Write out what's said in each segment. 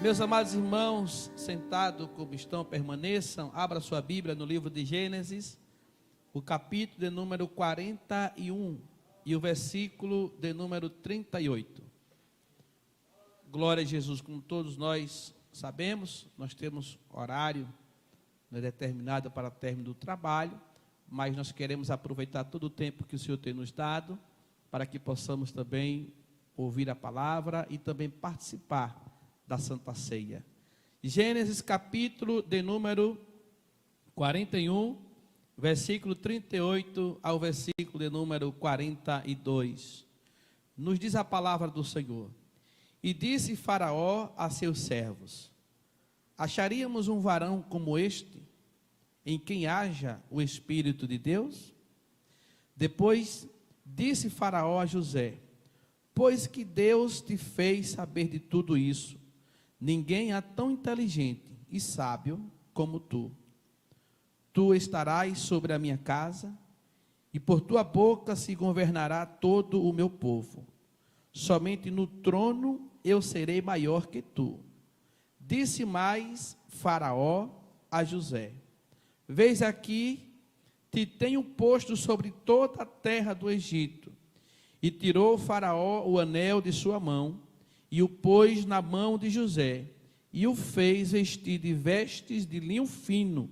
Meus amados irmãos, sentados como estão, permaneçam. Abra sua Bíblia no livro de Gênesis, o capítulo de número 41 e o versículo de número 38. Glória a Jesus. Como todos nós sabemos, nós temos horário determinado para o término do trabalho, mas nós queremos aproveitar todo o tempo que o Senhor tem nos dado, para que possamos também ouvir a palavra e também participar da Santa Ceia. Gênesis capítulo de número 41, versículo 38 ao versículo de número 42. Nos diz a palavra do Senhor: E disse Faraó a seus servos: Acharíamos um varão como este, em quem haja o Espírito de Deus? Depois disse Faraó a José: Pois que Deus te fez saber de tudo isso, ninguém há tão inteligente e sábio como tu. Tu estarás sobre a minha casa, e por tua boca se governará todo o meu povo. Somente no trono eu serei maior que tu. Disse mais Faraó a José: Vês aqui, te tenho posto sobre toda a terra do Egito. E tirou Faraó o anel de sua mão, e o pôs na mão de José, e o fez vestir de vestes de linho fino,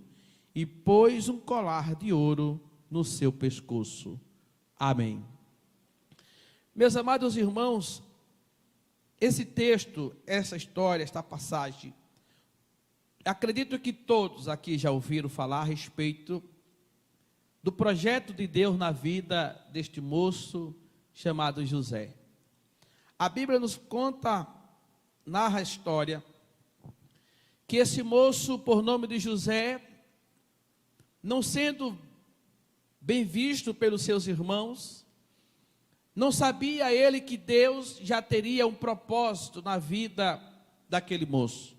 e pôs um colar de ouro no seu pescoço. Amém. Meus amados irmãos, esse texto, essa história, esta passagem, acredito que todos aqui já ouviram falar a respeito do projeto de Deus na vida deste moço chamado José. A Bíblia nos conta, narra a história, que esse moço, por nome de José, não sendo bem visto pelos seus irmãos, não sabia ele que Deus já teria um propósito na vida daquele moço.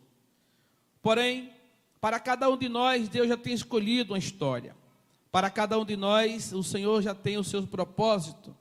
Porém, para cada um de nós, Deus já tem escolhido uma história. Para cada um de nós, o Senhor já tem o seu propósito.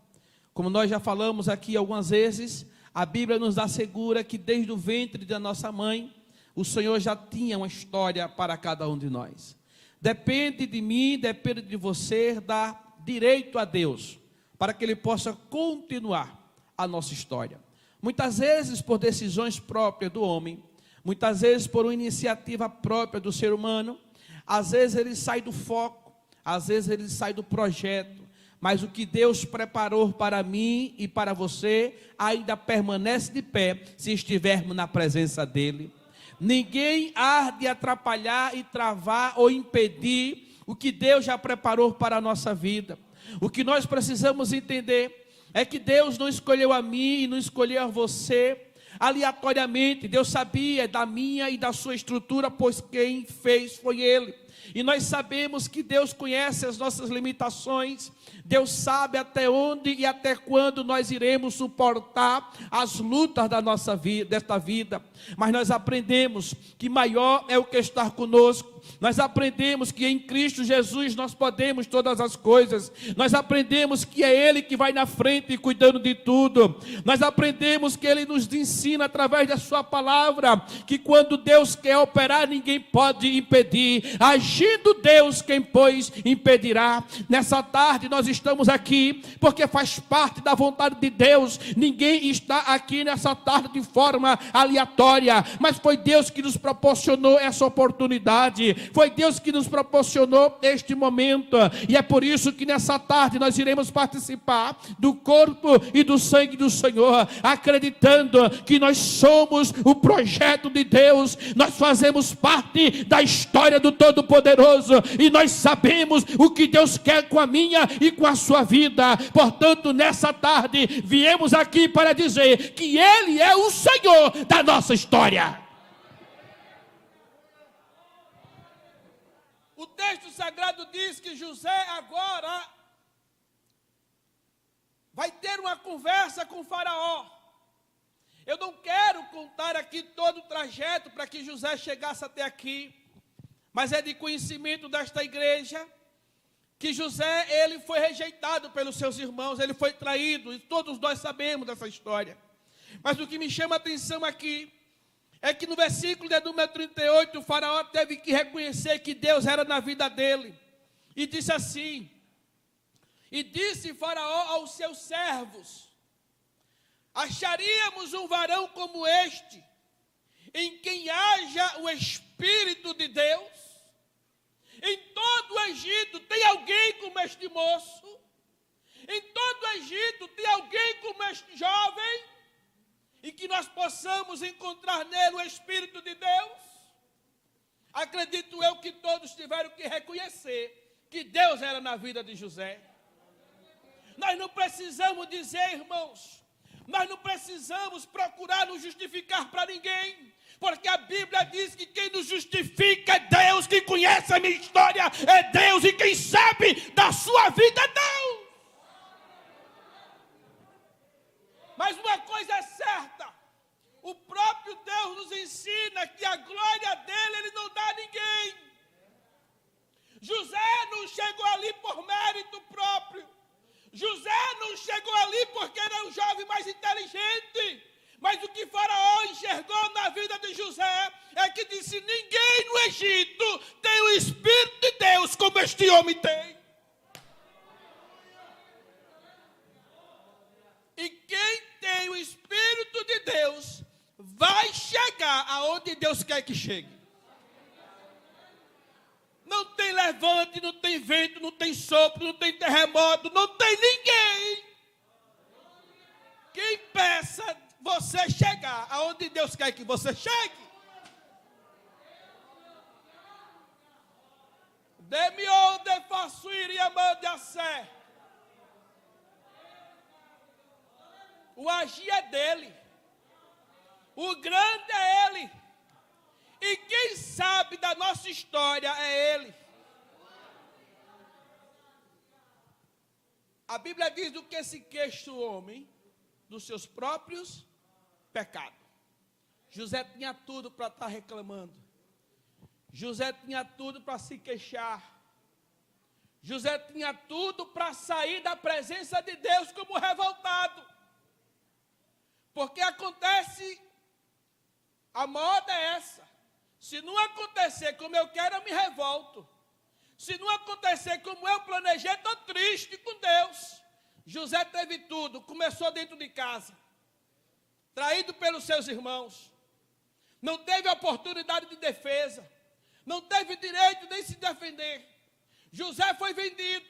Como nós já falamos aqui algumas vezes, a Bíblia nos assegura que desde o ventre da nossa mãe, o Senhor já tinha uma história para cada um de nós. Depende de mim, depende de você, dar direito a Deus, para que Ele possa continuar a nossa história. Muitas vezes por decisões próprias do homem, muitas vezes por uma iniciativa própria do ser humano, às vezes ele sai do foco, às vezes ele sai do projeto, mas o que Deus preparou para mim e para você ainda permanece de pé se estivermos na presença dEle. Ninguém há de atrapalhar e travar ou impedir o que Deus já preparou para a nossa vida. O que nós precisamos entender é que Deus não escolheu a mim e não escolheu a você aleatoriamente. Deus sabia da minha e da sua estrutura, pois quem fez foi Ele. E nós sabemos que Deus conhece as nossas limitações. Deus sabe até onde e até quando nós iremos suportar as lutas da nossa vida, desta vida. Mas nós aprendemos que maior é o que está conosco. Nós aprendemos que em Cristo Jesus nós podemos todas as coisas. Nós aprendemos que é Ele que vai na frente cuidando de tudo. Nós aprendemos que Ele nos ensina através da sua palavra, que quando Deus quer operar, ninguém pode impedir. Agindo Deus, quem pois impedirá? Nessa tarde nós estamos aqui porque faz parte da vontade de Deus. Ninguém está aqui nessa tarde de forma aleatória, mas foi Deus que nos proporcionou essa oportunidade. Foi Deus que nos proporcionou este momento, e é por isso que nessa tarde nós iremos participar do corpo e do sangue do Senhor, acreditando que nós somos o projeto de Deus, nós fazemos parte da história do Todo-Poderoso, e nós sabemos o que Deus quer com a minha e com a sua vida. Portanto, nessa tarde, viemos aqui para dizer que Ele é o Senhor da nossa história. O texto sagrado diz que José agora vai ter uma conversa com Faraó. Eu não quero contar aqui todo o trajeto para que José chegasse até aqui, mas é de conhecimento desta igreja que José, ele foi rejeitado pelos seus irmãos, ele foi traído, e todos nós sabemos dessa história. Mas o que me chama a atenção aqui é que no versículo de número 38, o faraó teve que reconhecer que Deus era na vida dele. E disse assim, e disse Faraó aos seus servos, acharíamos um varão como este, em quem haja o Espírito de Deus? Em todo o Egito tem alguém como este moço? Em todo o Egito tem alguém como este jovem? E que nós possamos encontrar nele o Espírito de Deus? Acredito eu que todos tiveram que reconhecer que Deus era na vida de José. Nós não precisamos dizer, irmãos, nós não precisamos procurar nos justificar para ninguém, porque a Bíblia diz que quem nos justifica é Deus, quem conhece a minha história é Deus, e quem sabe da sua vida é Deus. Mas uma coisa é certa, o próprio Deus nos ensina que a glória dele ele não dá a ninguém. José não chegou ali por mérito próprio. José não chegou ali porque era o jovem mais inteligente. Mas o que Faraó enxergou na vida de José é que disse, ninguém no Egito tem o Espírito de Deus como este homem tem. E quem tem o Espírito de Deus vai chegar aonde Deus quer que chegue. Não tem levante, não tem vento, não tem sopro, não tem terremoto, não tem ninguém que impeça você chegar aonde Deus quer que você chegue. Demiou de façuir e amande a sé. O agir é dele. O grande é ele. E quem sabe da nossa história é ele. A Bíblia diz do que se queixa o homem dos seus próprios pecados. José tinha tudo para estar reclamando. José tinha tudo para se queixar. José tinha tudo para sair da presença de Deus como revoltado. Porque acontece, a moda é essa. Se não acontecer como eu quero, eu me revolto. Se não acontecer como eu planejei, estou triste com Deus. José teve tudo, começou dentro de casa, traído pelos seus irmãos, não teve oportunidade de defesa, não teve direito nem se defender. José foi vendido,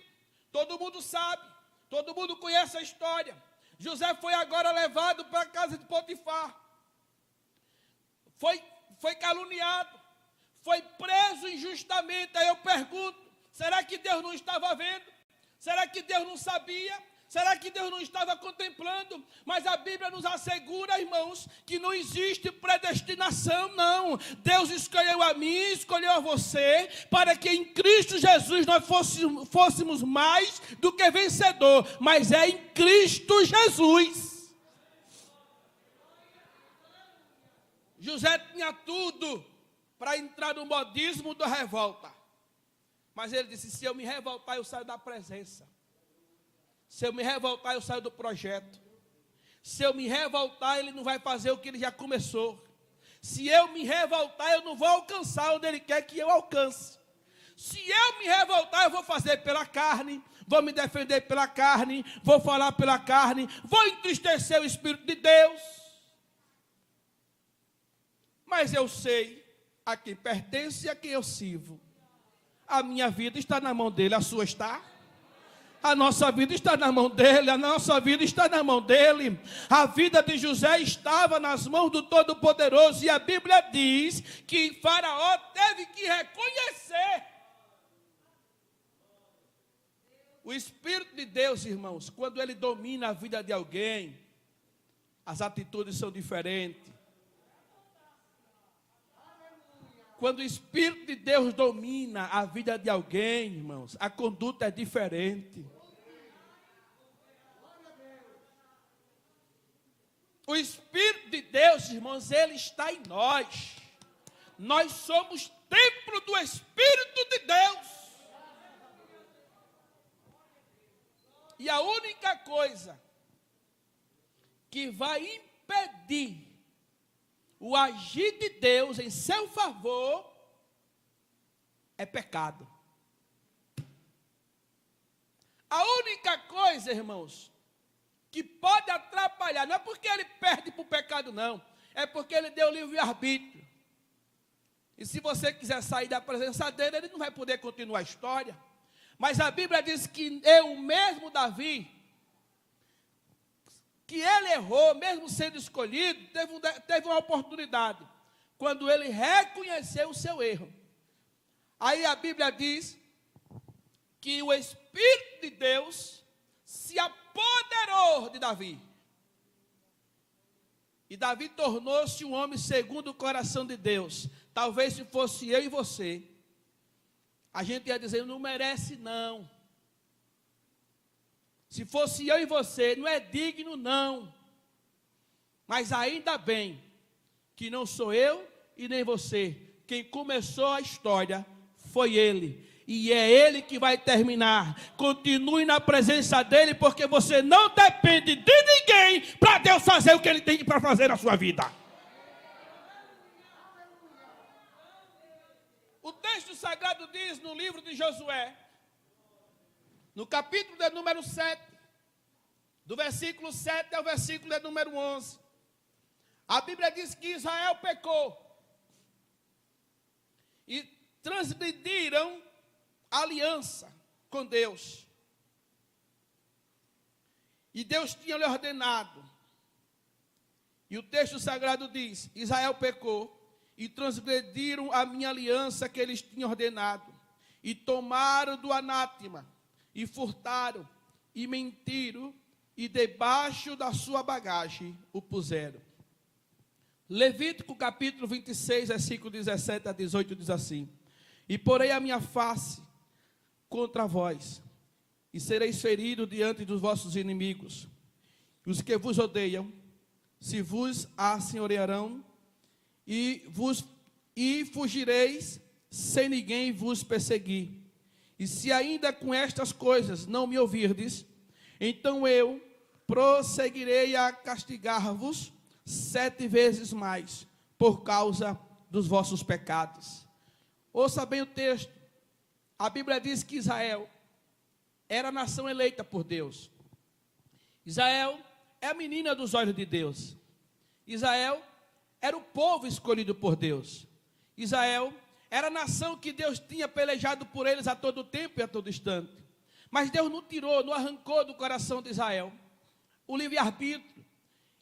todo mundo sabe, todo mundo conhece a história. José foi agora levado para a casa de Potifar, foi caluniado, foi preso injustamente. Aí eu pergunto, será que Deus não estava vendo? Será que Deus não sabia? Será que Deus não estava contemplando? Mas a Bíblia nos assegura, irmãos, que não existe predestinação, não. Deus escolheu a mim, escolheu a você, para que em Cristo Jesus nós fôssemos mais do que vencedor. Mas é em Cristo Jesus. José tinha tudo para entrar no modismo da revolta. Mas ele disse, se eu me revoltar, eu saio da presença. Se eu me revoltar, eu saio do projeto. Se eu me revoltar, ele não vai fazer o que ele já começou. Se eu me revoltar, eu não vou alcançar onde ele quer que eu alcance. Se eu me revoltar, eu vou fazer pela carne, vou me defender pela carne, vou falar pela carne, vou entristecer o Espírito de Deus. Mas eu sei a quem pertence e a quem eu sirvo. A minha vida está na mão dele, a sua está? A nossa vida está na mão dele, a nossa vida está na mão dele. A vida de José estava nas mãos do Todo-Poderoso. E a Bíblia diz que Faraó teve que reconhecer. O Espírito de Deus, irmãos, quando ele domina a vida de alguém, as atitudes são diferentes. Quando o Espírito de Deus domina a vida de alguém, irmãos, a conduta é diferente. O Espírito de Deus, irmãos, ele está em nós. Nós somos templo do Espírito de Deus. E a única coisa que vai impedir o agir de Deus em seu favor é pecado. A única coisa, irmãos, que pode atrapalhar, não é porque ele perde para o pecado, não. É porque ele deu livre-arbítrio. E se você quiser sair da presença dele, ele não vai poder continuar a história. Mas a Bíblia diz que eu mesmo, Davi, que ele errou, mesmo sendo escolhido, teve uma oportunidade, quando ele reconheceu o seu erro. Aí a Bíblia diz que o Espírito de Deus se apoderou de Davi. E Davi tornou-se um homem segundo o coração de Deus. Talvez se fosse eu e você, a gente ia dizer, não merece não. Se fosse eu e você, não é digno não. Mas ainda bem que não sou eu e nem você. Quem começou a história foi ele. E é ele que vai terminar. Continue na presença dele, porque você não depende de ninguém para Deus fazer o que ele tem para fazer na sua vida. O texto sagrado diz no livro de Josué, no capítulo de número 7, do versículo 7 ao versículo de número 11, a Bíblia diz que Israel pecou e transgrediram aliança com Deus. E Deus tinha lhe ordenado. E o texto sagrado diz: Israel pecou e transgrediram a minha aliança que eles tinham ordenado. E tomaram do anátema, e furtaram, e mentiram, e debaixo da sua bagagem o puseram. Levítico capítulo 26, versículo 17 a 18 diz assim: E porei a minha face contra vós, e sereis feridos diante dos vossos inimigos. E os que vos odeiam, se vos assenhorearão, e fugireis, sem ninguém vos perseguir. E se ainda com estas coisas não me ouvirdes, então eu prosseguirei a castigar-vos 7 vezes mais, por causa dos vossos pecados. Ouça bem o texto. A Bíblia diz que Israel era a nação eleita por Deus. Israel é a menina dos olhos de Deus. Israel era o povo escolhido por Deus. Israel era a nação que Deus tinha pelejado por eles a todo tempo e a todo instante. Mas Deus não tirou, não arrancou do coração de Israel o livre-arbítrio.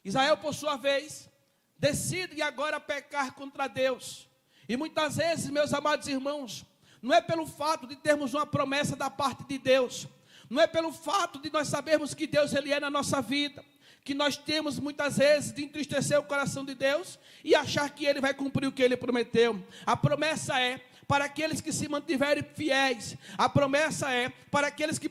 Israel, por sua vez, decide agora pecar contra Deus. E muitas vezes, meus amados irmãos, não é pelo fato de termos uma promessa da parte de Deus, não é pelo fato de nós sabermos que Deus ele é na nossa vida, que nós temos muitas vezes de entristecer o coração de Deus e achar que Ele vai cumprir o que Ele prometeu. A promessa é para aqueles que se mantiverem fiéis. A promessa é para aqueles que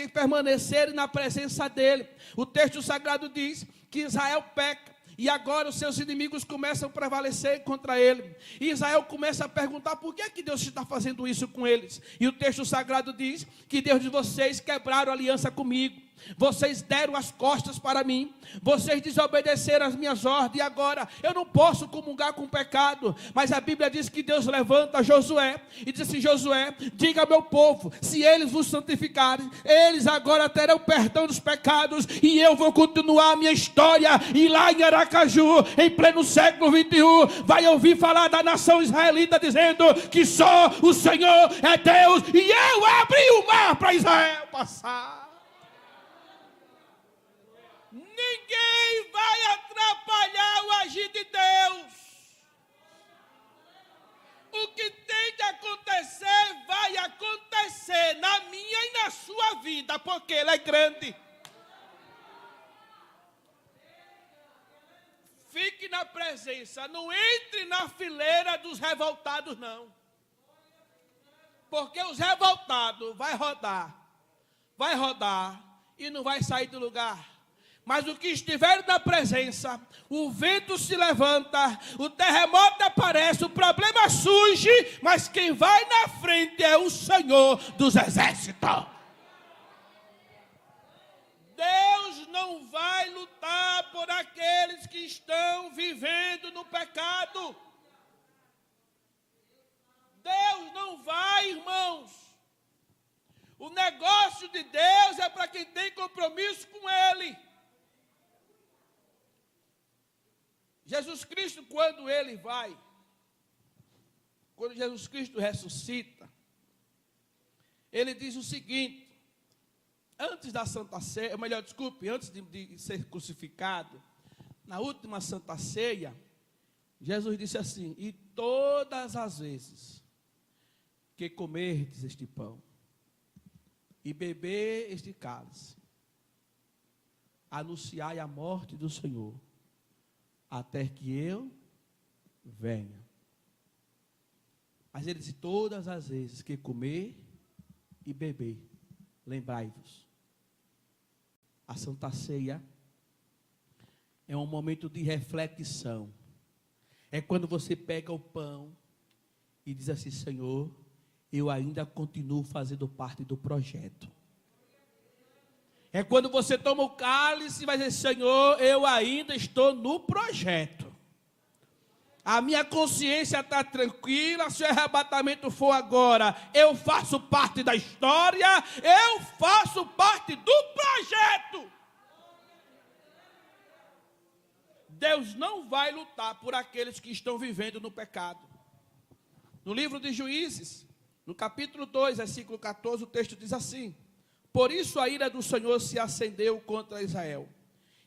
permanecerem na presença dEle. O texto sagrado diz que Israel peca. E agora os seus inimigos começam a prevalecer contra ele. E Israel começa a perguntar: por que Deus está fazendo isso com eles? E o texto sagrado diz que Deus diz: vocês quebraram a aliança comigo, vocês deram as costas para mim, vocês desobedeceram as minhas ordens, e agora eu não posso comungar com o pecado. Mas a Bíblia diz que Deus levanta Josué e diz assim: Josué, diga ao meu povo, se eles vos santificarem, eles agora terão perdão dos pecados, e eu vou continuar a minha história. E lá em Aracaju, em pleno século 21, vai ouvir falar da nação israelita dizendo que só o Senhor é Deus, e eu abri o mar para Israel passar. Ninguém vai atrapalhar o agir de Deus. O que tem de acontecer, vai acontecer na minha e na sua vida, porque Ele é grande. Fique na presença, não entre na fileira dos revoltados, não. Porque os revoltados vai rodar e não vai sair do lugar. Mas o que estiver na presença, o vento se levanta, o terremoto aparece, o problema surge, mas quem vai na frente é o Senhor dos exércitos. Deus não vai lutar por aqueles que estão vivendo no pecado. Deus não vai, irmãos. O negócio de Deus é para quem tem compromisso com Ele. Jesus Cristo, quando Jesus Cristo ressuscita, Ele diz o seguinte: antes da Santa Ceia, antes de ser crucificado, na última Santa Ceia, Jesus disse assim: e todas as vezes que comerdes este pão e beber este cálice, anunciai a morte do Senhor, até que eu venha. Mas ele disse: todas as vezes que comer e beber, lembrai-vos. A Santa Ceia é um momento de reflexão. É quando você pega o pão e diz assim: Senhor, eu ainda continuo fazendo parte do projeto. É quando você toma o cálice e vai dizer: Senhor, eu ainda estou no projeto. A minha consciência está tranquila. Se o arrebatamento for agora, eu faço parte da história, eu faço parte do projeto. Deus não vai lutar por aqueles que estão vivendo no pecado. No livro de Juízes, no capítulo 2, versículo 14, o texto diz assim: por isso a ira do Senhor se acendeu contra Israel,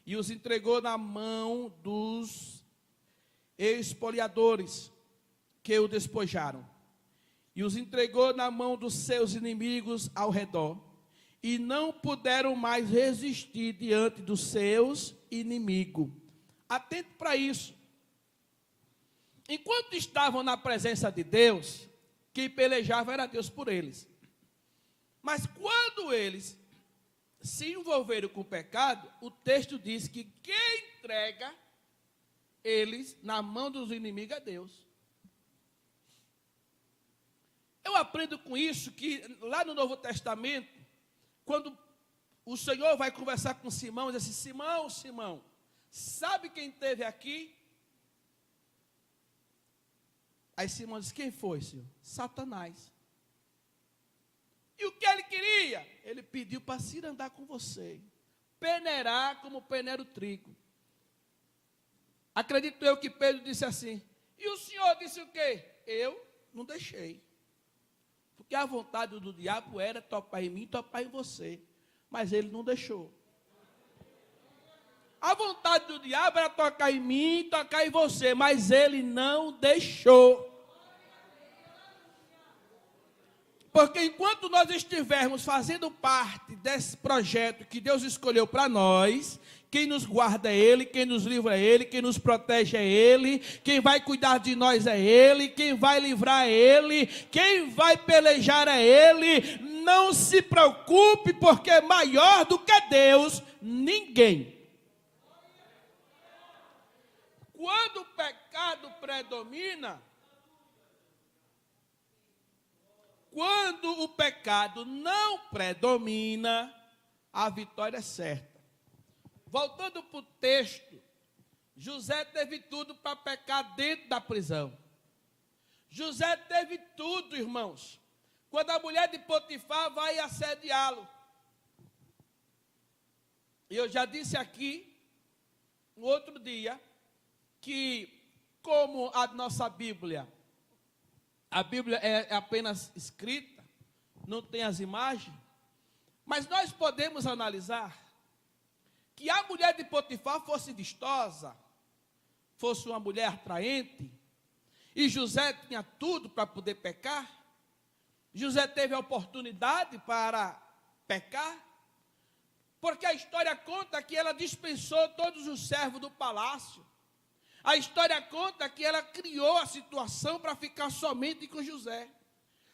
e os entregou na mão dos espoliadores que o despojaram, e os entregou na mão dos seus inimigos ao redor, e não puderam mais resistir diante dos seus inimigos. Atento para isso. Enquanto estavam na presença de Deus, quem pelejava era Deus por eles. Mas quando eles se envolveram com o pecado, o texto diz que quem entrega eles na mão dos inimigos é Deus. Eu aprendo com isso que lá no Novo Testamento, quando o Senhor vai conversar com Simão, diz assim: Simão, Simão, sabe quem esteve aqui? Aí Simão diz: quem foi, Senhor? Satanás. E o que ele queria? Ele pediu para se andar com você, peneirar como peneira o trigo. Acredito eu que Pedro disse assim: e o Senhor disse o quê? Eu não deixei. Porque a vontade do diabo era topar em mim, topar em você. Mas ele não deixou. A vontade do diabo era tocar em mim, tocar em você, mas ele não deixou. Porque enquanto nós estivermos fazendo parte desse projeto que Deus escolheu para nós, quem nos guarda é Ele, quem nos livra é Ele, quem nos protege é Ele, quem vai cuidar de nós é Ele, quem vai livrar é Ele, quem vai pelejar é Ele. Não se preocupe, porque maior do que Deus, ninguém. Quando o pecado predomina, quando o pecado não predomina, a vitória é certa. Voltando para o texto, José teve tudo para pecar dentro da prisão. José teve tudo, irmãos. Quando a mulher de Potifar vai assediá-lo. E eu já disse aqui, no outro dia, que como a nossa Bíblia, a Bíblia é apenas escrita, não tem as imagens, mas nós podemos analisar que a mulher de Potifar fosse vistosa, fosse uma mulher atraente, e José tinha tudo para poder pecar. José teve a oportunidade para pecar, porque a história conta que ela dispensou todos os servos do palácio. A história conta que ela criou a situação para ficar somente com José.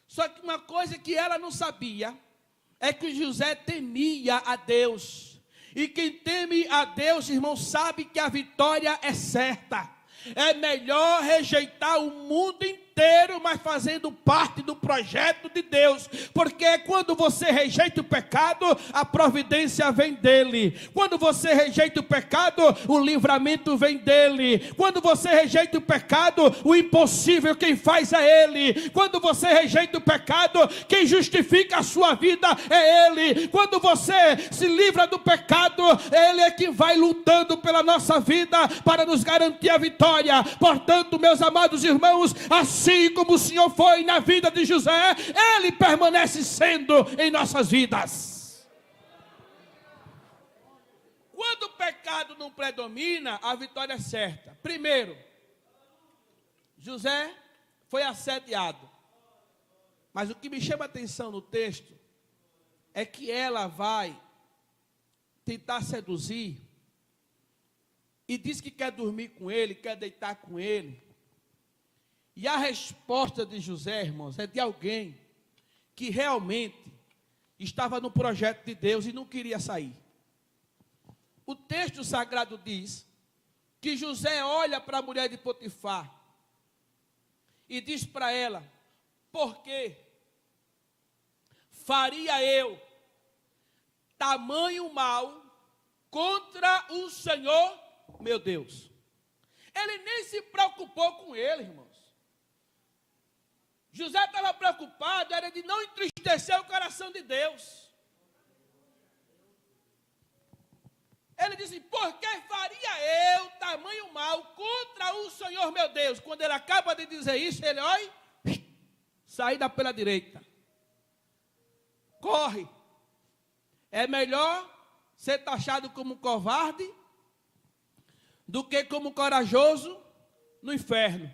Só que uma coisa que ela não sabia é que José temia a Deus. E quem teme a Deus, irmão, sabe que a vitória é certa. É melhor rejeitar o mundo inteiro inteiro, mas fazendo parte do projeto de Deus. Porque quando você rejeita o pecado, a providência vem dele. Quando você rejeita o pecado, o livramento vem dele. Quando você rejeita o pecado, o impossível quem faz é ele. Quando você rejeita o pecado, quem justifica a sua vida é ele. Quando você se livra do pecado, ele é quem vai lutando pela nossa vida para nos garantir a vitória. Portanto, meus amados irmãos, assim como o Senhor foi na vida de José, ele permanece sendo em nossas vidas. Quando o pecado não predomina, a vitória é certa. Primeiro, José foi assediado. Mas o que me chama a atenção no texto é que ela vai tentar seduzir e diz que quer dormir com ele, quer deitar com ele. E a resposta de José, irmãos, é de alguém que realmente estava no projeto de Deus e não queria sair. O texto sagrado diz que José olha para a mulher de Potifar e diz para ela: por que faria eu tamanho mal contra o Senhor, meu Deus? Ele nem se preocupou com ele, irmãos. José estava preocupado, era de não entristecer o coração de Deus. Ele disse: por que faria eu tamanho mal contra o Senhor, meu Deus? Quando ele acaba de dizer isso, ele, olha, saída pela direita. Corre. É melhor ser taxado como covarde do que como corajoso no inferno.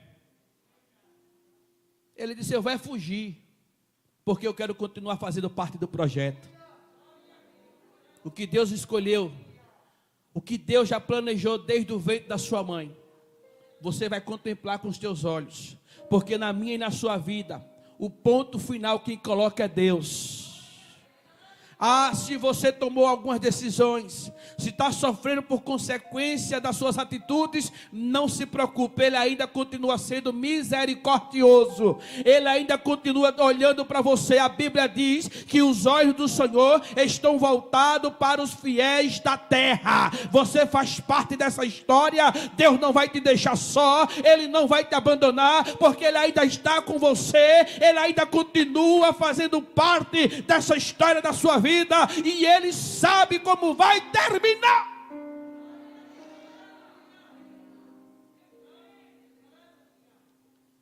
Ele disse: eu vou fugir, porque eu quero continuar fazendo parte do projeto. O que Deus escolheu, o que Deus já planejou desde o ventre da sua mãe, você vai contemplar com os teus olhos. Porque na minha e na sua vida, o ponto final quem coloca é Deus. Ah, se você tomou algumas decisões, se está sofrendo por consequência das suas atitudes, não se preocupe, Ele ainda continua sendo misericordioso, Ele ainda continua olhando para você. A Bíblia diz que os olhos do Senhor estão voltados para os fiéis da terra. Você faz parte dessa história, Deus não vai te deixar só, Ele não vai te abandonar, porque Ele ainda está com você, Ele ainda continua fazendo parte dessa história da sua vida. E Ele sabe como vai terminar.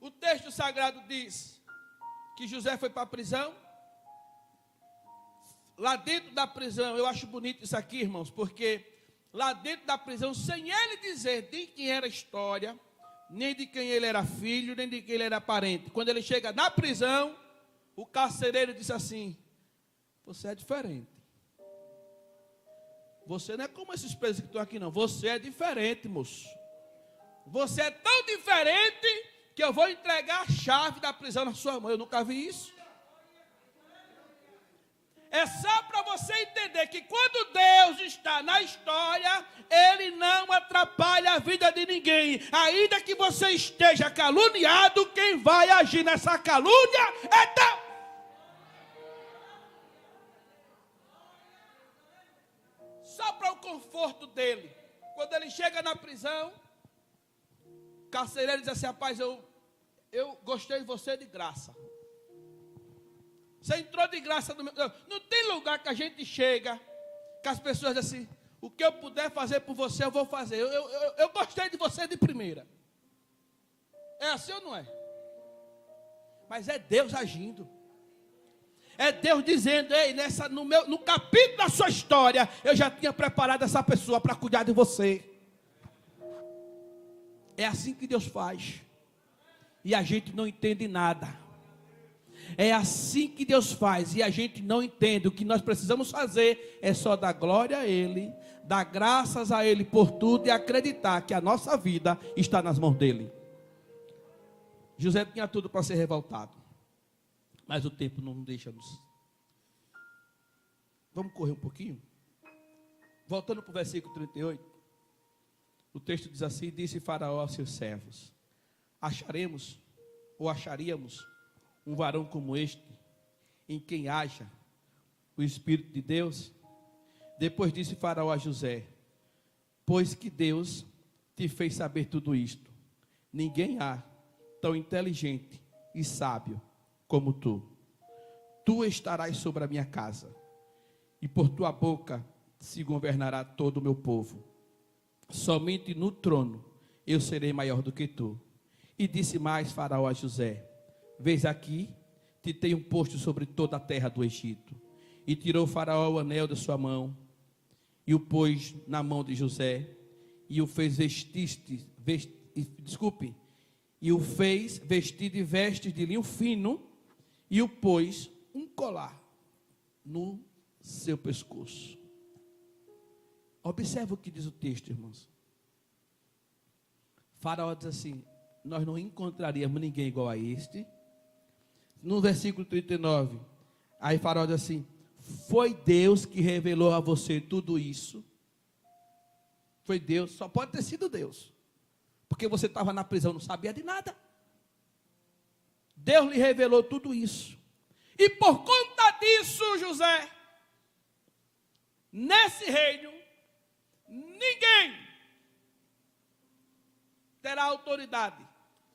O texto sagrado diz que José foi para a prisão. Lá dentro da prisão, eu acho bonito isso aqui, irmãos, porque lá dentro da prisão, sem ele dizer de quem era a história, nem de quem ele era filho, nem de quem ele era parente, quando ele chega na prisão, o carcereiro disse assim: você é diferente. Você não é como esses presos que estão aqui, não. Você é diferente, moço. Você é tão diferente que eu vou entregar a chave da prisão na sua mão. Eu nunca vi isso. É só para você entender que quando Deus está na história, Ele não atrapalha a vida de ninguém. Ainda que você esteja caluniado, quem vai agir nessa calúnia é Deus. Só para o conforto dele. Quando ele chega na prisão, o carcereiro diz assim: rapaz, eu gostei de você de graça. Você entrou de graça no meu... Não tem lugar que a gente chega, que as pessoas dizem assim: o que eu puder fazer por você, eu vou fazer. Eu gostei de você de primeira. É assim ou não é? Mas é Deus agindo. É Deus dizendo: ei, no capítulo da sua história, eu já tinha preparado essa pessoa para cuidar de você. É assim que Deus faz. E a gente não entende nada. É assim que Deus faz e a gente não entende. O que nós precisamos fazer é só dar glória a Ele, dar graças a Ele por tudo e acreditar que a nossa vida está nas mãos dEle. José tinha tudo para ser revoltado. Mas o tempo não deixa-nos. Vamos correr um pouquinho? Voltando para o versículo 38. O texto diz assim: disse Faraó a seus servos: acharemos ou acharíamos um varão como este, em quem haja o Espírito de Deus? Depois disse Faraó a José: pois que Deus te fez saber tudo isto, ninguém há tão inteligente e sábio como tu. Tu estarás sobre a minha casa, e por tua boca se governará todo o meu povo. Somente no trono eu serei maior do que tu. E disse mais Faraó a José: vês aqui, te tenho posto sobre toda a terra do Egito. E tirou Faraó o anel da sua mão, e o pôs na mão de José, e o fez vestir de vestes de linho fino, e o pôs um colar no seu pescoço. Observe o que diz o texto, irmãos. Faraó diz assim: nós não encontraríamos ninguém igual a este. No versículo 39, aí Faraó diz assim: foi Deus que revelou a você tudo isso? Foi Deus, só pode ter sido Deus, porque você estava na prisão, não sabia de nada. Deus lhe revelou tudo isso, e por conta disso, José, nesse reino, ninguém terá autoridade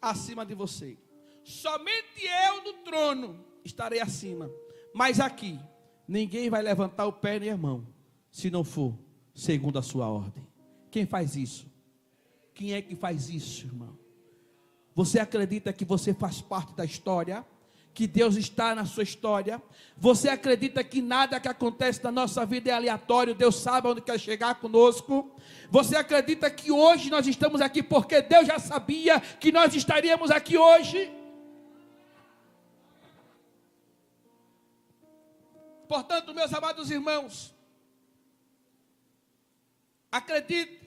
acima de você. Somente eu no trono estarei acima. Mas aqui, ninguém vai levantar o pé nem a mão, se não for segundo a sua ordem. Quem faz isso? Quem é que faz isso, irmão? Você acredita que você faz parte da história? Que Deus está na sua história? Você acredita que nada que acontece na nossa vida é aleatório? Deus sabe onde quer chegar conosco? Você acredita que hoje nós estamos aqui porque Deus já sabia que nós estaríamos aqui hoje? Portanto, meus amados irmãos, acredite,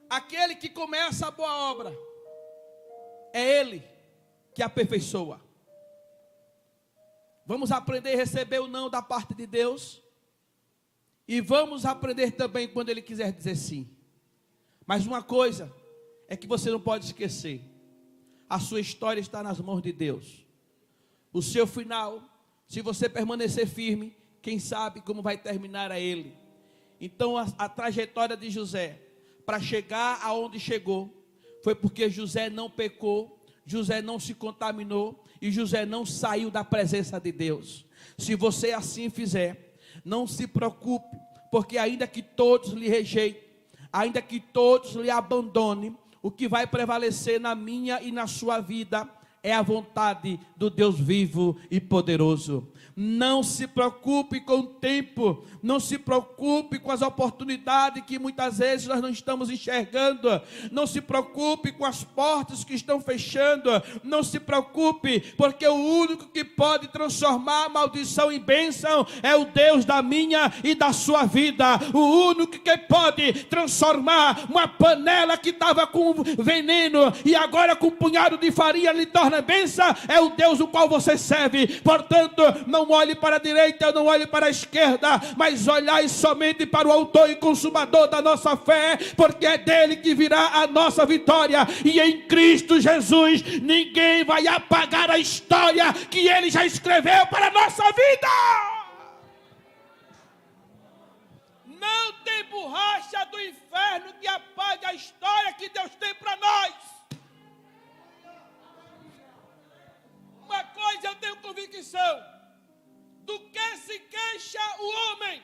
aquele que começa a boa obra, é Ele que aperfeiçoa. Vamos aprender a receber o não da parte de Deus, e vamos aprender também quando Ele quiser dizer sim. Mas uma coisa é que você não pode esquecer: a sua história está nas mãos de Deus. O seu final, se você permanecer firme, quem sabe como vai terminar a Ele. Então a trajetória de José, para chegar aonde chegou, foi porque José não pecou, José não se contaminou, e José não saiu da presença de Deus. Se você assim fizer, não se preocupe, porque ainda que todos lhe rejeitem, ainda que todos lhe abandonem, o que vai prevalecer na minha e na sua vida é a vontade do Deus vivo e poderoso. Não se preocupe com o tempo, não se preocupe com as oportunidades que muitas vezes nós não estamos enxergando, não se preocupe com as portas que estão fechando, não se preocupe, porque o único que pode transformar a maldição em bênção é o Deus da minha e da sua vida. O único que pode transformar uma panela que estava com veneno e agora com um punhado de farinha lhe torna bênção é o Deus o qual você serve. Portanto, não olhe para a direita, não olhe para a esquerda, mas olhai somente para o autor e consumador da nossa fé, porque é dele que virá a nossa vitória, e em Cristo Jesus ninguém vai apagar a história que ele já escreveu para a nossa vida. Não tem borracha do inferno que apague a história que Deus tem para nós. Uma coisa eu tenho convicção: do que se queixa o homem,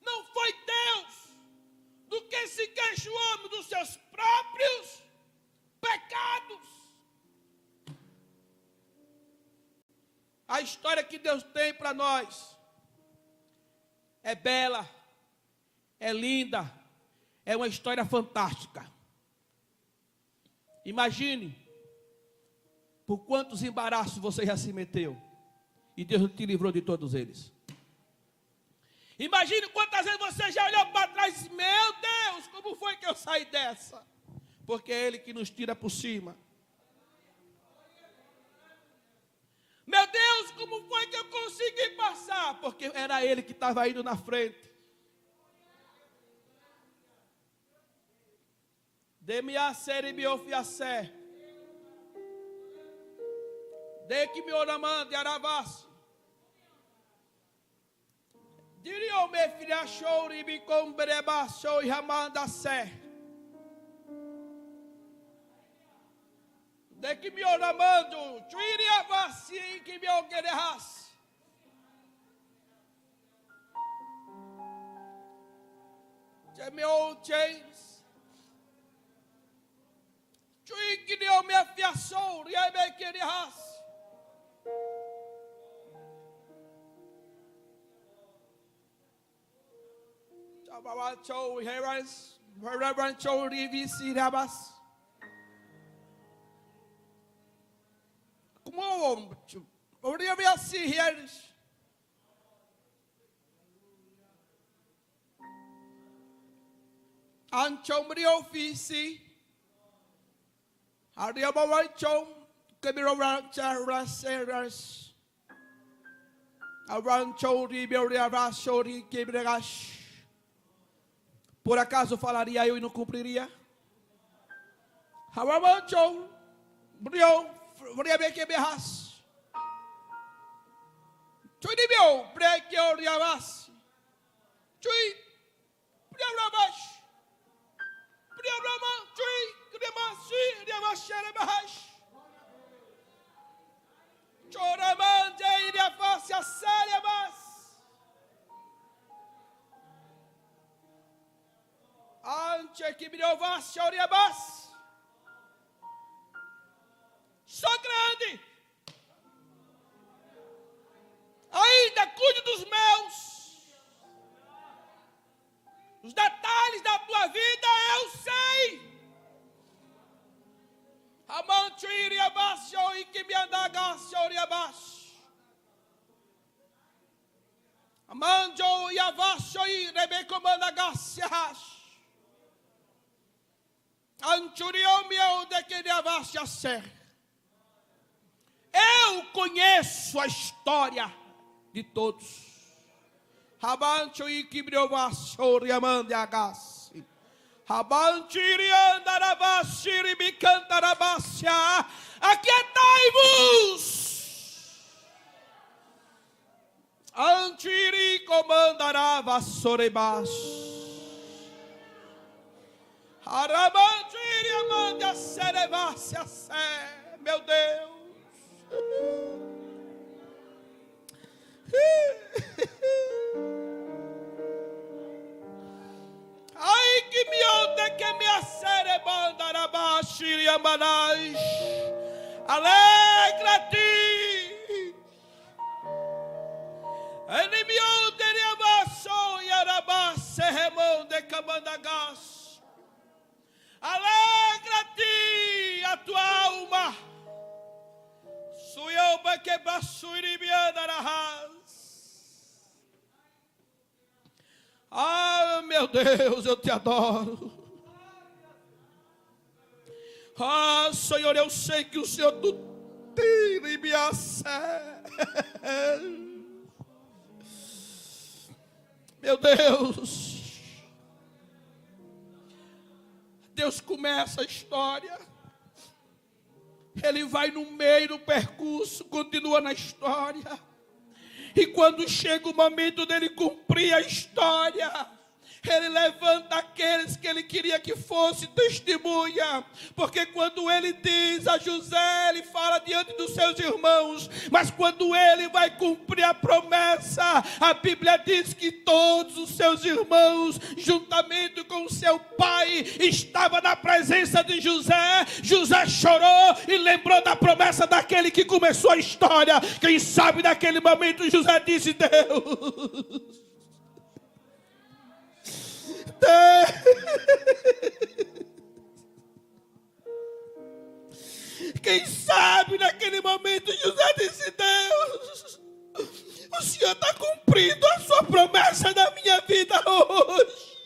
não foi Deus. Do que se queixa o homem? Dos seus próprios pecados. A história que Deus tem para nós é bela, é linda, é uma história fantástica. Imagine por quantos embaraços você já se meteu e Deus te livrou de todos eles. Imagine quantas vezes você já olhou para trás e disse: meu Deus, como foi que eu saí dessa? Porque é Ele que nos tira por cima. Meu Deus, como foi que eu consegui passar? Porque era Ele que estava indo na frente. Dê-me a ser e me ofiacer. De que me oramande aravas. Dirio me filha show e me combreba show e ramanda sé. De que me oramando, chuiria vasi que me oguerras. De meu James. Chui que deu me afiaçou, e aí me quererras. Chabawacho, herans, Reverend Chow, Rivisi, Rabas. Como o dia me assim, heres. Anchomri ofisi. Ariabawacho, Kebirovacheras. Arancho, Ribiorivachori, Kebiregash. Por acaso falaria eu e não cumpriria? Haramancho, Brio, Briabeque Berras. Chui de meu, Breque Oriavas. Chui, Briavash. Briavama, Chui, Grimassi, Riavachere Barras. Choramande, Iriafácia, a séria, mas. Ante que Briavash, Oriabas. Sou grande. Ainda cuide dos meus. Os detalhes da tua vida eu sei. Amante iria baixo e que me andagasse iria baixo. Amante ia baixo e Rebeca mandagasse acho. Anturiou meu de que iria baixo a ser. Eu conheço a história de todos. Rabancho e Kibriovasho Riamande Agassi. Rabancho Iriandarabassi Ribicantarabassia. Aquietai-vos. Antiri comandarava Sorebas. Arabancho Iriamande a Serebassia. Meu Deus. Ai que me onde que me acerebanda arabaxi e amanais. Alegra-te. Ele me onde ele abaixou e arabaxe remonde camandagas. Alegra-te a tua alma. Suyoba que basuri biandarahas. Ah, meu Deus, eu te adoro. Ah, Senhor, eu sei que o Senhor tu tira e me meu Deus. Deus começa a história. Ele vai no meio do percurso, continua na história. E quando chega o momento dele cumprir a história, ele levanta aqueles que ele queria que fosse testemunha. Porque quando ele diz a José, ele fala diante dos seus irmãos. Mas quando ele vai cumprir a promessa, a Bíblia diz que todos os seus irmãos, juntamente com o seu pai, estavam na presença de José. José chorou e lembrou da promessa daquele que começou a história. Quem sabe naquele momento José disse: Deus, quem sabe naquele momento José disse: Deus, o Senhor está cumprindo a sua promessa na minha vida hoje.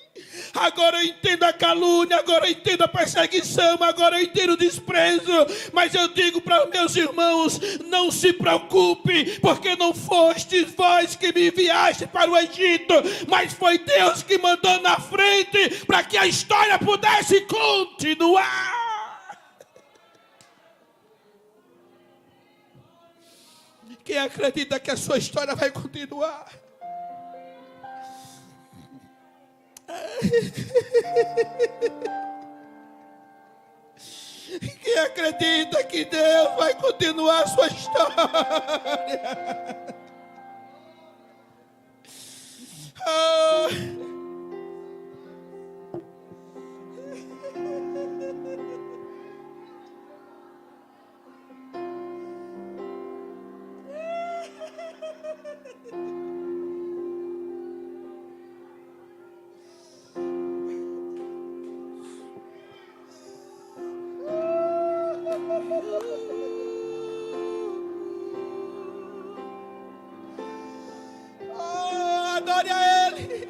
Agora eu entendo a calúnia, agora eu entendo a perseguição, agora eu entendo o desprezo. Mas eu digo para meus irmãos, não se preocupe, porque não fostes vós que me enviaste para o Egito, mas foi Deus que mandou na frente para que a história pudesse continuar. Quem acredita que a sua história vai continuar? Quem acredita que Deus vai continuar a sua história? Adore a Ele.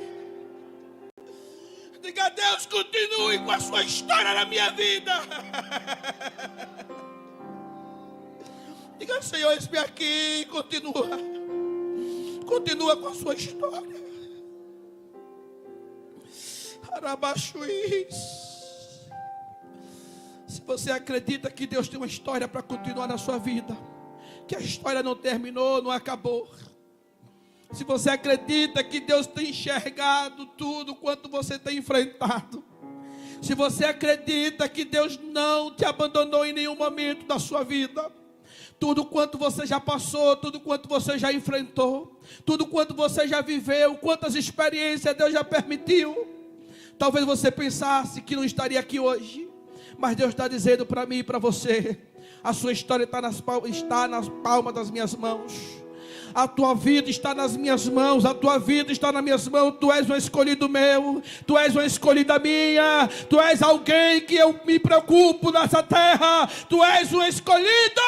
Diga a Deus, continue com a sua história na minha vida. Diga, Senhor, eis-me aqui, continua com a sua história. Arabaxuís. Se você acredita que Deus tem uma história para continuar na sua vida, que a história não terminou, não acabou. Se você acredita que Deus tem enxergado tudo quanto você tem enfrentado, se você acredita que Deus não te abandonou em nenhum momento da sua vida, tudo quanto você já passou, tudo quanto você já enfrentou, tudo quanto você já viveu, quantas experiências Deus já permitiu, talvez você pensasse que não estaria aqui hoje, mas Deus está dizendo para mim e para você, a sua história está nas palmas das minhas mãos. A tua vida está nas minhas mãos, a tua vida está nas minhas mãos. Tu és um escolhido meu, tu és uma escolhida minha, tu és alguém que eu me preocupo nessa terra, tu és um escolhido.